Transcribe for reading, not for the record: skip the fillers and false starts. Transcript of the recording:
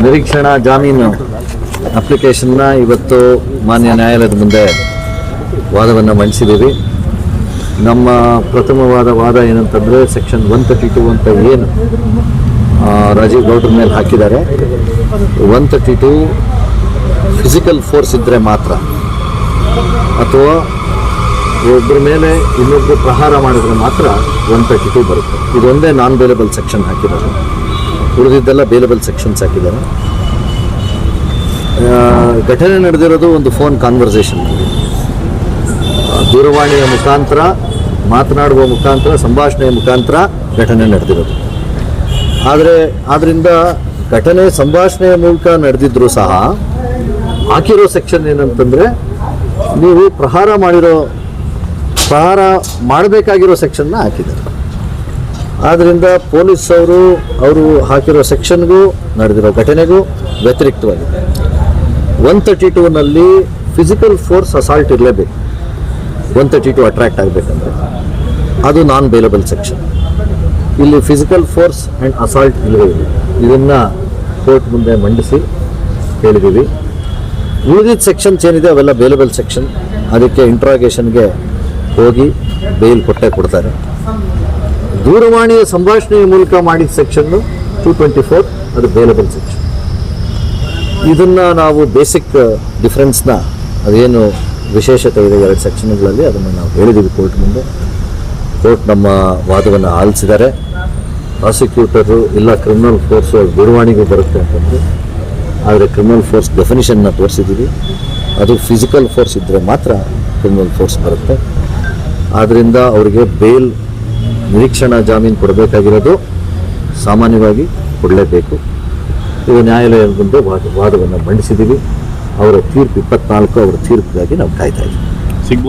ನಿರೀಕ್ಷಣಾ ಜಾಮೀನು ಅಪ್ಲಿಕೇಶನ್ನ ಇವತ್ತು ಮಾನ್ಯ ನ್ಯಾಯಾಲಯದ ಮುಂದೆ ವಾದವನ್ನು ಮಂಡಿಸಿದ್ದೀವಿ. ನಮ್ಮ ಪ್ರಥಮವಾದ ವಾದ ಏನಂತಂದರೆ ಸೆಕ್ಷನ್ 132 ಅಂತ ಏನು ರಾಜೀವ್ ಗೌಡ್ರ ಮೇಲೆ ಹಾಕಿದ್ದಾರೆ, 132 ಫಿಸಿಕಲ್ ಫೋರ್ಸ್ ಇದ್ದರೆ ಮಾತ್ರ, ಅಥವಾ ಒಬ್ಬರ ಮೇಲೆ ಇನ್ನೊಬ್ಬರು ಪ್ರಹಾರ ಮಾಡಿದ್ರೆ ಮಾತ್ರ 132 ಬರುತ್ತೆ. ಇದೊಂದೇ ನಾನ್ ಬೇಲೆಬಲ್ ಸೆಕ್ಷನ್ ಹಾಕಿದ್ದಾರೆ, ಉಳಿದಿದ್ದೆಲ್ಲ ಬೇಲೆಬಲ್ ಸೆಕ್ಷನ್ಸ್ ಹಾಕಿದ್ದಾರೆ. ಘಟನೆ ನಡೆದಿರೋದು ಒಂದು ಫೋನ್ ಕಾನ್ವರ್ಸೇಷನ್, ದೂರವಾಣಿಯ ಮುಖಾಂತರ, ಮಾತನಾಡುವ ಮುಖಾಂತರ, ಸಂಭಾಷಣೆಯ ಮುಖಾಂತರ ಘಟನೆ ನಡೆದಿರೋದು. ಆದ್ದರಿಂದ ಘಟನೆ ಸಂಭಾಷಣೆಯ ಮೂಲಕ ನಡೆದಿದ್ರೂ ಸಹ ಹಾಕಿರೋ ಸೆಕ್ಷನ್ ಏನಂತಂದರೆ, ನೀವು ಪ್ರಹಾರ ಮಾಡಬೇಕಾಗಿರೋ ಸೆಕ್ಷನ್ನ ಹಾಕಿದ್ದಾರೆ. ಆದ್ದರಿಂದ ಪೊಲೀಸ್ ಅವರು ಹಾಕಿರೋ ಸೆಕ್ಷನ್ಗೂ ನಡೆದಿರೋ ಘಟನೆಗೂ ವ್ಯತಿರಿಕ್ತವಾಗಿದೆ. 132ನಲ್ಲಿ ಫಿಸಿಕಲ್ ಫೋರ್ಸ್ ಅಸಾಲ್ಟ್ ಇರಲೇಬೇಕು. 132 ಅಟ್ರಾಕ್ಟ್ ಆಗಬೇಕಂದ್ರೆ ಅದು ನಾನ್ ಬೇಲೆಬಲ್ ಸೆಕ್ಷನ್. ಇಲ್ಲಿ ಫಿಸಿಕಲ್ ಫೋರ್ಸ್ ಆ್ಯಂಡ್ ಅಸಾಲ್ಟ್ ಇಲ್ಲವೇ ಇಲ್ಲ. ಇದನ್ನು ಕೋರ್ಟ್ ಮುಂದೆ ಮಂಡಿಸಿ ಹೇಳಿದ್ದೀವಿ. ಉಳಿದಿದ್ದ ಸೆಕ್ಷನ್ಸ್ ಏನಿದೆ ಅವೆಲ್ಲ ಬೇಲೆಬಲ್ ಸೆಕ್ಷನ್. ಅದಕ್ಕೆ ಇಂಟ್ರಾಗೇಷನ್ಗೆ ಹೋಗಿ ಬೇಲ್ ಕೊಡ್ತಾರೆ. ದೂರವಾಣಿಯ ಸಂಭಾಷಣೆಯ ಮೂಲಕ ಮಾಡಿದ ಸೆಕ್ಷನ್ನು 224 ಅದು ಬೇಲೆಬಲ್ ಸೆಕ್ಷನ್. ಇದನ್ನು ನಾವು ಬೇಸಿಕ್ ಡಿಫ್ರೆನ್ಸ್ನ, ಅದೇನು ವಿಶೇಷತೆ ಇದೆ ಎರಡು ಸೆಕ್ಷನ್ಗಳಲ್ಲಿ, ಅದನ್ನು ನಾವು ಹೇಳಿದ್ದೀವಿ ಕೋರ್ಟ್ ಮುಂದೆ. ಕೋರ್ಟ್ ನಮ್ಮ ವಾದವನ್ನು ಆಲಿಸಿದ್ದಾರೆ. ಪ್ರಾಸಿಕ್ಯೂಟರು ಇಲ್ಲ ಕ್ರಿಮಿನಲ್ ಫೋರ್ಸು ದೂರವಾಣಿಗೂ ಬರುತ್ತೆ ಅಂತಂದರೆ, ಆದರೆ ಕ್ರಿಮಿನಲ್ ಫೋರ್ಸ್ ಡೆಫಿನಿಷನ್ನ ತೋರಿಸಿದ್ದೀವಿ. ಅದು ಫಿಸಿಕಲ್ ಫೋರ್ಸ್ ಇದ್ದರೆ ಮಾತ್ರ ಕ್ರಿಮಿನಲ್ ಫೋರ್ಸ್ ಬರುತ್ತೆ. ಆದ್ದರಿಂದ ಅವರಿಗೆ ಬೇಲ್, ನಿರೀಕ್ಷಣಾ ಜಾಮೀನು ಕೊಡಬೇಕಾಗಿರೋದು ಸಾಮಾನ್ಯವಾಗಿ ಕೊಡಲೇಬೇಕು. ಇದು ನ್ಯಾಯಾಲಯದ ಮುಂದೆ ವಾದವನ್ನು ಮಂಡಿಸಿದ್ದೀವಿ. ಅವರ ತೀರ್ಪು 24 ಅವರ ತೀರ್ಪಿಗಾಗಿ ನಾವು ಕಾಯ್ತಾ ಇದ್ದೀವಿ.